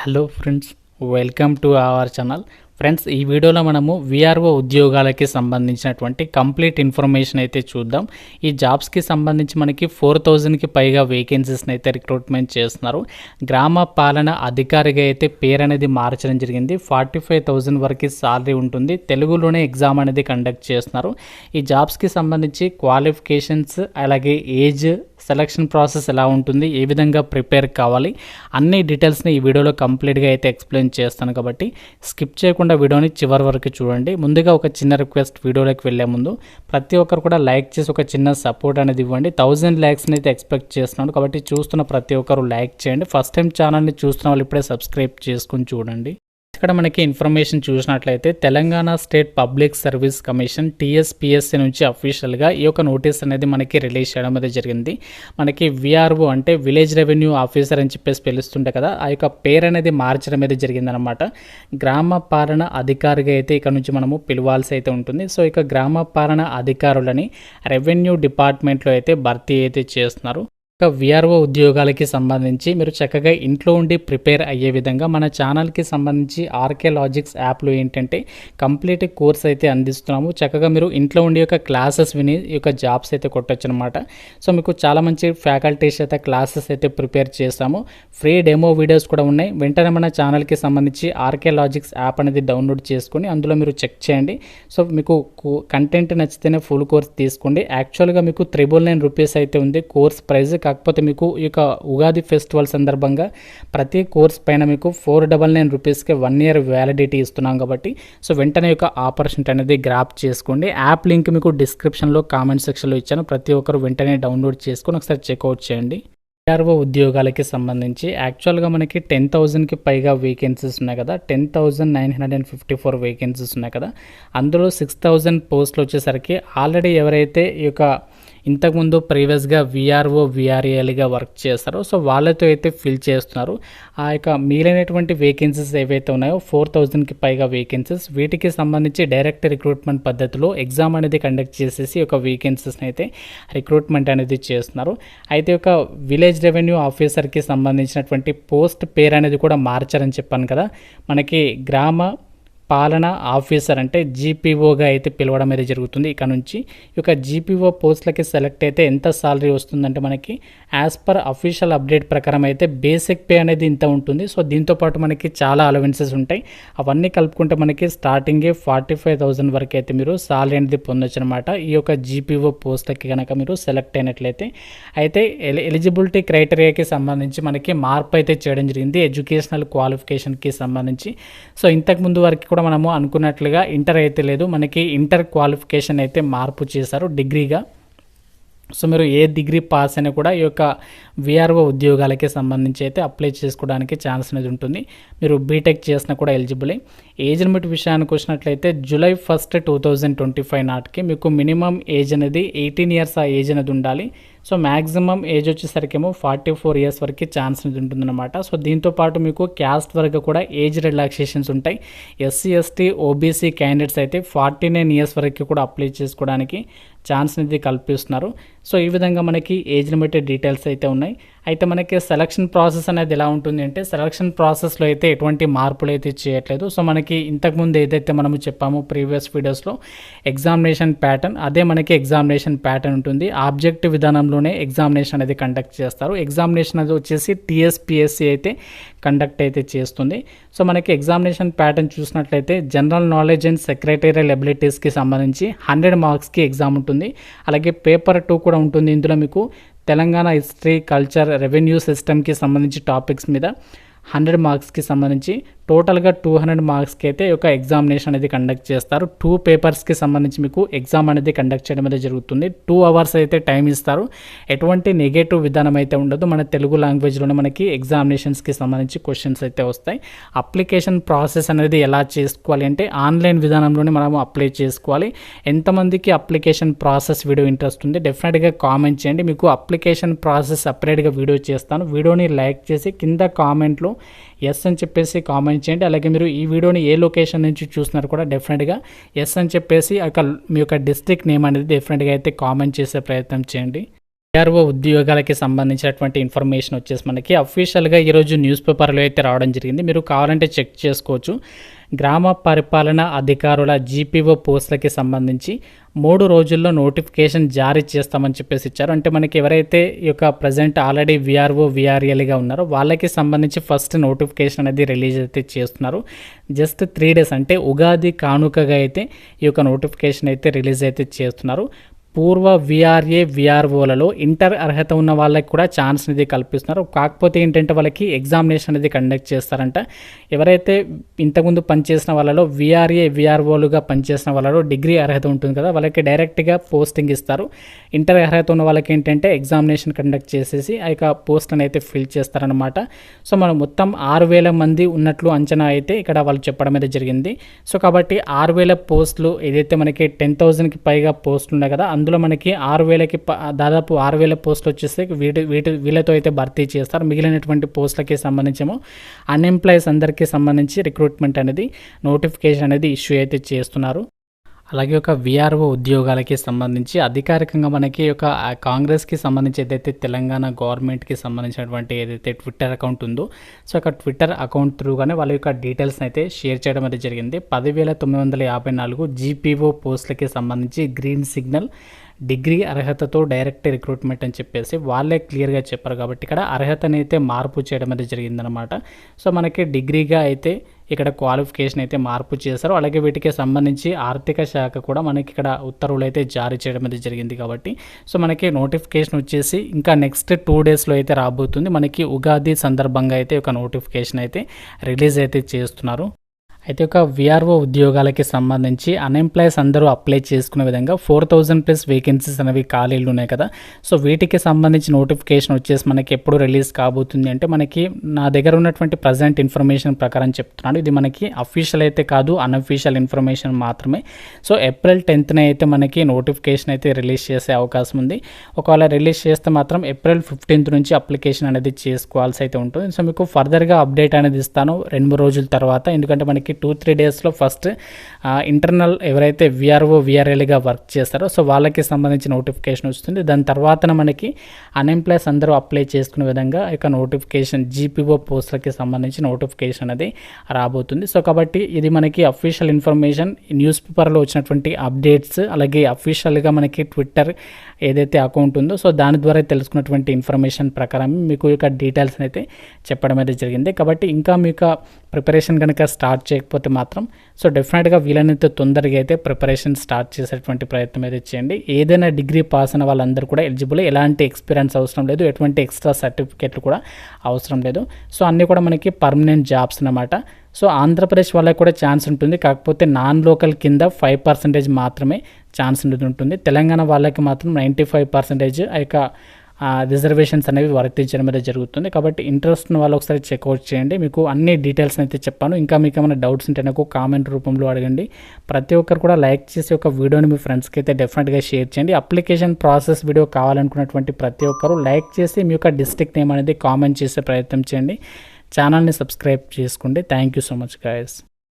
Hello friends, welcome to our channel. Friends, ఈ వీడియోలో మనము విఆర్ఓ ఉద్యోగాలకి సంబంధించినటువంటి కంప్లీట్ ఇన్ఫర్మేషన్ అయితే చూద్దాం. ఈ జాబ్స్కి సంబంధించి మనకి 4000కి పైగా వేకెన్సీస్ని అయితే రిక్రూట్మెంట్ చేస్తున్నారు. గ్రామ పాలన అధికారిగా అయితే పేరు అనేది మార్చడం జరిగింది. 45,000 వరకు సాలరీ ఉంటుంది. తెలుగులోనే ఎగ్జామ్ అనేది కండక్ట్ చేస్తున్నారు. ఈ జాబ్స్కి సంబంధించి క్వాలిఫికేషన్స్, అలాగే ఏజ్, సెలక్షన్ ప్రాసెస్ ఎలా ఉంటుంది, ఏ విధంగా ప్రిపేర్ కావాలి, అన్ని డీటెయిల్స్ని ఈ వీడియోలో కంప్లీట్గా అయితే ఎక్స్ప్లెయిన్ చేస్తాను. కాబట్టి స్కిప్ చేయకుండా వీడియోని చివరి వరకు చూడండి. ముందుగా ఒక చిన్న రిక్వెస్ట్, వీడియోలోకి వెళ్ళే ముందు ప్రతి ఒక్కరు కూడా లైక్ చేసి ఒక చిన్న సపోర్ట్ అనేది ఇవ్వండి. 1000 లైక్స్ని అయితే ఎక్స్పెక్ట్ చేస్తున్నాను. కాబట్టి చూస్తున్న ప్రతి ఒక్కరు లైక్ చేయండి. ఫస్ట్ టైం ఛానల్ని చూస్తున్న వాళ్ళు ఇప్పుడే సబ్స్క్రైబ్ చేసుకుని చూడండి. ఇక్కడ మనకి ఇన్ఫర్మేషన్ చూసినట్లయితే Telangana state public service commission TSPSC నుంచి అఫీషియల్గా ఈ యొక్క నోటీస్ అనేది మనకి రిలీజ్ చేయడం అనేది జరిగింది. మనకి విఆర్ఓ అంటే విలేజ్ రెవెన్యూ ఆఫీసర్ అని చెప్పేసి పిలుస్తుంటే కదా, ఆ యొక్క పేరు అనేది మార్చడం అనేది జరిగిందనమాట. గ్రామ పాలన అధికారిగా అయితే ఇక్కడ నుంచి మనము పిలవాల్సి అయితే ఉంటుంది. సో ఇక గ్రామ పాలన అధికారులని రెవెన్యూ డిపార్ట్మెంట్లో అయితే భర్తీ అయితే చేస్తున్నారు. విఆర్ఓ ఉద్యోగాలకి సంబంధించి మీరు చక్కగా ఇంట్లో ఉండి ప్రిపేర్ అయ్యే విధంగా మన ఛానల్కి సంబంధించి ఆర్కే లాజిక్స్ యాప్లో ఏంటంటే కంప్లీట్ కోర్స్ అయితే అందిస్తున్నాము. చక్కగా మీరు ఇంట్లో ఉండి యొక్క క్లాసెస్ విని ఈ యొక్క జాబ్స్ అయితే కొట్టచ్చు అనమాట. సో మీకు చాలా మంచి ఫ్యాకల్టీస్ అయితే క్లాసెస్ అయితే ప్రిపేర్ చేస్తాము. ఫ్రీ డెమో వీడియోస్ కూడా ఉన్నాయి. వెంటనే మన ఛానల్కి సంబంధించి ఆర్కే లాజిక్స్ యాప్ అనేది డౌన్లోడ్ చేసుకొని అందులో మీరు చెక్ చేయండి. సో మీకు కంటెంట్ నచ్చితేనే ఫుల్ కోర్స్ తీసుకోండి. యాక్చువల్గా మీకు 999 రూపీస్ అయితే ఉంది కోర్స్ ప్రైస్. కాకపోతే మీకు ఈ యొక్క ఉగాది ఫెస్టివల్ సందర్భంగా ప్రతి కోర్స్ పైన మీకు 499 రూపీస్కి 1 ఇయర్ వ్యాలిడిటీ ఇస్తున్నాం. కాబట్టి సో వెంటనే యొక్క ఆపర్చునిటీ అనేది గ్రాప్ చేసుకోండి. యాప్ లింక్ మీకు డిస్క్రిప్షన్లో కామెంట్ సెక్షన్లో ఇచ్చాను. ప్రతి ఒక్కరు వెంటనే డౌన్లోడ్ చేసుకొని ఒకసారి చెక్అవుట్ చేయండి. విఆర్ఓ ఉద్యోగాలకి సంబంధించి యాక్చువల్గా మనకి 10,000కి పైగా వేకెన్సీస్ ఉన్నాయి కదా, 10,954 వేకెన్సీస్ ఉన్నాయి కదా. అందులో 6,000 పోస్టులు వచ్చేసరికి ఆల్రెడీ ఎవరైతే ఈ యొక్క ఇంతకుముందు ప్రీవియస్గా విఆర్ఓ విఆర్ఏలుగా వర్క్ చేస్తారో సో వాళ్ళతో అయితే ఫిల్ చేస్తున్నారు. ఆ యొక్క మిగిలినటువంటి వేకెన్సీస్ ఏవైతే ఉన్నాయో 4,000కి పైగా వేకెన్సీస్, వీటికి సంబంధించి డైరెక్ట్ రిక్రూట్మెంట్ పద్ధతిలో ఎగ్జామ్ అనేది కండక్ట్ చేసేసి ఒక వేకెన్సీస్ని అయితే రిక్రూట్మెంట్ అనేది చేస్తున్నారు. అయితే ఒక విలేజ్ రెవెన్యూ ఆఫీసర్కి సంబంధించినటువంటి పోస్ట్ పేరు అనేది కూడా మార్చారని చెప్పాను కదా. మనకి గ్రామ పాలన ఆఫీసర్ అంటే జీపీఓగా అయితే పిలవడం అనేది జరుగుతుంది. ఇక నుంచి ఈ యొక్క జీపీఓ పోస్టులకి సెలెక్ట్ అయితే ఎంత సాలరీ వస్తుందంటే మనకి యాజ్ పర్ అఫీషియల్ అప్డేట్ ప్రకారం అయితే బేసిక్ పే అనేది ఇంత ఉంటుంది. సో దీంతోపాటు మనకి చాలా అలవెన్సెస్ ఉంటాయి. అవన్నీ కలుపుకుంటే మనకి స్టార్టింగే 45,000 వరకు అయితే మీరు సాలరీ అనేది పొందొచ్చు అనమాట. ఈ యొక్క జీపీఓ పోస్టులకి కనుక మీరు సెలెక్ట్ అయినట్లయితే. అయితే ఎలిజిబిలిటీ క్రైటీరియాకి సంబంధించి మనకి మార్పు అయితే చేయడం జరిగింది ఎడ్యుకేషనల్ క్వాలిఫికేషన్కి సంబంధించి. సో ఇంతకుముందు వరకు కూడా మనము అనుకున్నట్లుగా ఇంటర్ అయితే లేదు, మనకి ఇంటర్ క్వాలిఫికేషన్ అయితే మార్పు చేశారు డిగ్రీగా. సో మీరు ఏ డిగ్రీ పాస్ అయినా కూడా ఈ యొక్క విఆర్ఓ ఉద్యోగాలకి సంబంధించి అయితే అప్లై చేసుకోవడానికి ఛాన్స్ అనేది ఉంటుంది. మీరు బీటెక్ చేసినా కూడా ఎలిజిబుల్. ఏజ్ లిమిట్ విషయానికి వచ్చినట్లయితే July 1, 2025 నాటికి మీకు మినిమం ఏజ్ అనేది 18 ఇయర్స్ ఆ ఏజ్ అనేది ఉండాలి. సో మ్యాక్సిమం ఏజ్ వచ్చేసరికేమో 44 ఇయర్స్ వరకు ఛాన్స్ అనేది ఉంటుందన్నమాట. సో దీంతోపాటు మీకు క్యాస్ట్ వరకు కూడా ఏజ్ రిలాక్సేషన్స్ ఉంటాయి. ఎస్సీ ఎస్టీ ఓబీసీ క్యాండిడేట్స్ అయితే 49 ఇయర్స్ వరకు కూడా అప్లై చేసుకోవడానికి ఛాన్స్ అనేది కల్పిస్తున్నారు. సో ఈ విధంగా మనకి ఏజ్ లిమిటెడ్ డీటెయిల్స్ అయితే ఉన్నాయి. అయితే మనకి సెలక్షన్ ప్రాసెస్ అనేది ఎలా ఉంటుంది అంటే సెలక్షన్ ప్రాసెస్లో అయితే ఎటువంటి మార్పులు అయితే చేయట్లేదు. సో మనకి ఇంతకుముందు ఏదైతే మనము చెప్పామో ప్రీవియస్ వీడియోస్లో ఎగ్జామినేషన్ ప్యాటర్న్, అదే మనకి ఎగ్జామినేషన్ ప్యాటర్న్ ఉంటుంది. ఆబ్జెక్టివ్ విధానంలోనే ఎగ్జామినేషన్ అనేది కండక్ట్ చేస్తారు. ఎగ్జామినేషన్ అది వచ్చేసి టీఎస్పీఎస్సీ అయితే కండక్ట్ అయితే చేస్తుంది. సో మనకి ఎగ్జామినేషన్ ప్యాటర్న్ చూసినట్లయితే జనరల్ నాలెడ్జ్ అండ్ సెక్రటేరియల్ ఎబిలిటీస్కి సంబంధించి 100 మార్క్స్కి ఎగ్జామ్ ఉంటుంది. అలాగే పేపర్ 2 కూడా ఉంటుంది. ఇందులో మీకు తెలంగాణ హిస్టరీ, కల్చర్, రెవెన్యూ సిస్టమ్కి సంబంధించి టాపిక్స్ మీద 100 మార్క్స్కి సంబంధించి టోటల్గా 200 మార్క్స్కి అయితే ఒక ఎగ్జామినేషన్ అనేది కండక్ట్ చేస్తారు. 2 పేపర్స్కి సంబంధించి మీకు ఎగ్జామ్ అనేది కండక్ట్ చేయడం అనేది జరుగుతుంది. 2 అవర్స్ అయితే టైం ఇస్తారు. ఎటువంటి నెగటివ్ విధానం అయితే ఉండదు. మన తెలుగు లాంగ్వేజ్లోనే మనకి ఎగ్జామినేషన్స్కి సంబంధించి క్వశ్చన్స్ అయితే వస్తాయి. అప్లికేషన్ ప్రాసెస్ అనేది ఎలా చేసుకోవాలి అంటే ఆన్లైన్ విధానంలోనే మనము అప్లై చేసుకోవాలి. ఎంతమందికి అప్లికేషన్ ప్రాసెస్ వీడియో ఇంట్రెస్ట్ ఉంది డెఫినెట్గా కామెంట్ చేయండి. మీకు అప్లికేషన్ ప్రాసెస్ సపరేట్గా వీడియో చేస్తాను. వీడియోని లైక్ చేసి కింద కామెంట్లో ఎస్ అని చెప్పేసి కామెంట్ చేయండి. అలాగే మీరు ఈ వీడియోని ఏ లొకేషన్ నుంచి చూస్తున్నారు కూడా డెఫినెట్గా ఎస్ అని చెప్పేసి మీ యొక్క డిస్ట్రిక్ట్ నేమ్ అనేది డెఫినెట్గా అయితే కామెంట్ చేసే ప్రయత్నం చేయండి. విఆర్ఓ ఉద్యోగాలకి సంబంధించినటువంటి ఇన్ఫర్మేషన్ వచ్చేసి మనకి అఫీషియల్గా ఈరోజు న్యూస్ పేపర్లో అయితే రావడం జరిగింది. మీరు కావాలంటే చెక్ చేసుకోవచ్చు. గ్రామ పరిపాలన అధికారుల జీపీఓ పోస్టులకి సంబంధించి 3 రోజుల్లో నోటిఫికేషన్ జారీ చేస్తామని చెప్పేసి ఇచ్చారు. అంటే మనకి ఎవరైతే ఈ యొక్క ప్రజెంట్ ఆల్రెడీ విఆర్ఓ విఆర్ఏలుగా ఉన్నారో వాళ్ళకి సంబంధించి ఫస్ట్ నోటిఫికేషన్ అనేది రిలీజ్ అయితే చేస్తున్నారు. జస్ట్ 3 డేస్ అంటే ఉగాది కానుకగా అయితే ఈ యొక్క నోటిఫికేషన్ అయితే రిలీజ్ అయితే చేస్తున్నారు. పూర్వ విఆర్ఏ విఆర్ఓలలో ఇంటర్ అర్హత ఉన్న వాళ్ళకి కూడా ఛాన్స్ అనేది కల్పిస్తున్నారు. కాకపోతే ఏంటంటే వాళ్ళకి ఎగ్జామినేషన్ అనేది కండక్ట్ చేస్తారంట. ఎవరైతే ఇంతకుముందు పనిచేసిన వాళ్ళలో విఆర్ఏ విఆర్ఓలుగా పనిచేసిన వాళ్ళలో డిగ్రీ అర్హత ఉంటుంది కదా, వాళ్ళకి డైరెక్ట్గా పోస్టింగ్ ఇస్తారు. ఇంటర్ అర్హత ఉన్న వాళ్ళకి ఏంటంటే ఎగ్జామినేషన్ కండక్ట్ చేసేసి ఆ యొక్క పోస్ట్ని అయితే ఫిల్ చేస్తారనమాట. సో మనం మొత్తం 6,000 మంది ఉన్నట్లు అంచనా అయితే ఇక్కడ వాళ్ళు చెప్పడం అయితే జరిగింది. సో కాబట్టి 6,000 పోస్టులు ఏదైతే మనకి 10,000కి పైగా పోస్టులు ఉన్నాయి కదా, అందులో మనకి 6,000కి దాదాపు 6,000 పోస్టులు వచ్చేస్తే వీళ్ళతో అయితే భర్తీ చేస్తారు. మిగిలినటువంటి పోస్టులకి సంబంధించేమో అన్ఎంప్లాయీస్ అందరికీ సంబంధించి రిక్రూట్మెంట్ అనేది నోటిఫికేషన్ అనేది ఇష్యూ అయితే చేస్తున్నారు. అలాగే ఒక విఆర్ఓ ఉద్యోగాలకి సంబంధించి అధికారికంగా మనకి ఒక కాంగ్రెస్కి సంబంధించి ఏదైతే తెలంగాణ గవర్నమెంట్కి సంబంధించినటువంటి ఏదైతే ట్విట్టర్ అకౌంట్ ఉందో, సో ఒక ట్విట్టర్ అకౌంట్ త్రూగానే వాళ్ళ యొక్క డీటెయిల్స్ అయితే షేర్ చేయడం అయితే జరిగింది. 10,954 జీపీఓ పోస్టులకి సంబంధించి గ్రీన్ సిగ్నల్ డిగ్రీ అర్హతతో డైరెక్ట్ రిక్రూట్మెంట్ అని చెప్పేసి వాళ్ళే క్లియర్గా చెప్పారు. కాబట్టి ఇక్కడ అర్హతని అయితే మార్పు చేయడం అయితే జరిగిందనమాట. సో మనకి డిగ్రీగా అయితే ఇక్కడ క్వాలిఫికేషన్ అయితే మార్పు చేశారు. అలాగే వీటికి సంబంధించి ఆర్థిక శాఖ కూడా మనకి ఇక్కడ ఉత్తర్వులు అయితే జారీ చేయడం అయితే జరిగింది. కాబట్టి సో మనకి నోటిఫికేషన్ వచ్చేసి ఇంకా నెక్స్ట్ 2 డేస్లో అయితే రాబోతుంది. మనకి ఉగాది సందర్భంగా అయితే ఒక నోటిఫికేషన్ అయితే రిలీజ్ అయితే చేస్తున్నారు. అయితే ఒక విఆర్ఓ ఉద్యోగాలకి సంబంధించి అన్ఎంప్లాయీస్ అందరూ అప్లై చేసుకునే విధంగా 4,000+ వేకెన్సీస్ అనేవి ఖాళీలు ఉన్నాయి కదా, సో వీటికి సంబంధించి నోటిఫికేషన్ వచ్చేసి మనకి ఎప్పుడు రిలీజ్ కాబోతుంది అంటే, మనకి నా దగ్గర ఉన్నటువంటి ప్రజెంట్ ఇన్ఫర్మేషన్ ప్రకారం చెప్తున్నాను. ఇది మనకి అఫీషియల్ అయితే కాదు, అన్అఫీషియల్ ఇన్ఫర్మేషన్ మాత్రమే. సో ఏప్రిల్ 10th అయితే మనకి నోటిఫికేషన్ అయితే రిలీజ్ చేసే అవకాశం ఉంది. ఒకవేళ రిలీజ్ చేస్తే మాత్రం ఏప్రిల్ 15th నుంచి అప్లికేషన్ అనేది చేసుకోవాల్సి అయితే ఉంటుంది. సో మీకు ఫర్దర్గా అప్డేట్ అనేది ఇస్తాను 2-3 రోజుల తర్వాత. ఎందుకంటే మనకి 2-3 డేస్లో ఫస్ట్ ఇంటర్నల్ ఎవరైతే విఆర్ఓ విఆర్ఏలుగా వర్క్ చేస్తారో సో వాళ్ళకి సంబంధించి నోటిఫికేషన్ వస్తుంది. దాని తర్వాత మనకి అన్ఎంప్లాయీస్ అందరూ అప్లై చేసుకునే విధంగా ఇక నోటిఫికేషన్ జీపీఓ పోస్టులకి సంబంధించి నోటిఫికేషన్ అనేది రాబోతుంది. సో కాబట్టి ఇది మనకి అఫీషియల్ ఇన్ఫర్మేషన్, న్యూస్ పేపర్లో వచ్చినటువంటి అప్డేట్స్, అలాగే అఫీషియల్గా మనకి ట్విట్టర్ ఏదైతే అకౌంట్ ఉందో సో దాని ద్వారా తెలుసుకున్నటువంటి ఇన్ఫర్మేషన్ ప్రకారం మీకు యొక్క డీటెయిల్స్ అయితే చెప్పడం అయితే జరిగింది. కాబట్టి ఇంకా మీకు ప్రిపరేషన్ కనుక స్టార్ట్ చేయకపోతే మాత్రం సో డెఫినెట్గా వీలైనంత తొందరగా అయితే ప్రిపరేషన్ స్టార్ట్ చేసేటువంటి ప్రయత్నం అయితే చేయండి. ఏదైనా డిగ్రీ పాస్ అయిన వాళ్ళందరూ కూడా ఎలిజిబుల్, ఎలాంటి ఎక్స్పీరియన్స్ అవసరం లేదు, ఎటువంటి ఎక్స్ట్రా సర్టిఫికేట్లు కూడా అవసరం లేదు. సో అన్నీ కూడా మనకి పర్మనెంట్ జాబ్స్ అన్నమాట. సో ఆంధ్రప్రదేశ్ వాళ్ళకి కూడా ఛాన్స్ ఉంటుంది, కాకపోతే నాన్ లోకల్ కింద 5% మాత్రమే ఛాన్స్ ఉంటుంది. తెలంగాణ వాళ్ళకి మాత్రం 95% ఆ యొక్క రిజర్వేషన్స్ అనేవి వర్తించడం అనేది జరుగుతుంది. కాబట్టి ఇంట్రెస్ట్ ఉన్న వాళ్ళు ఒకసారి చెక్అవుట్ చేయండి. మీకు అన్ని డీటెయిల్స్ అయితే చెప్పాను. ఇంకా మీకు ఏమైనా డౌట్స్ ఉంటే నాకు కామెంట్ రూపంలో అడగండి. ప్రతి ఒక్కరు కూడా లైక్ చేసి ఒక వీడియోని మీ ఫ్రెండ్స్కి అయితే డెఫినెట్గా షేర్ చేయండి. అప్లికేషన్ ప్రాసెస్ వీడియో కావాలనుకున్నటువంటి ప్రతి ఒక్కరు లైక్ చేసి మీ యొక్క డిస్ట్రిక్ట్ నేమ్ అనేది కామెంట్ చేసే ప్రయత్నం చేయండి. ఛానల్ని సబ్స్క్రైబ్ చేసుకోండి. Thank you so much guys.